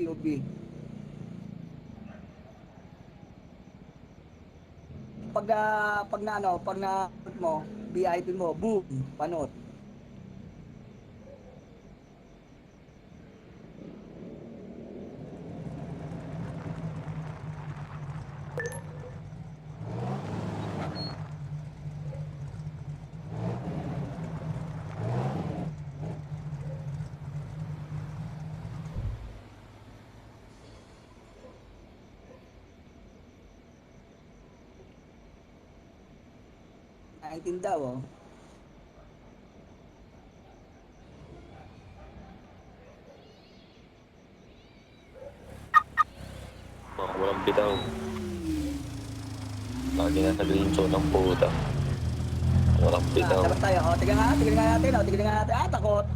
POV. Pag na ano, pag na mo, VIP mo, boom, panood. Naiintindihan daw, oh. Mga walang bitaw. Lagi na sa green zone ng puta. Walang bitaw. Labas tayo, oh, tignan nga natin, oh, tignan nga natin. Ah, takot.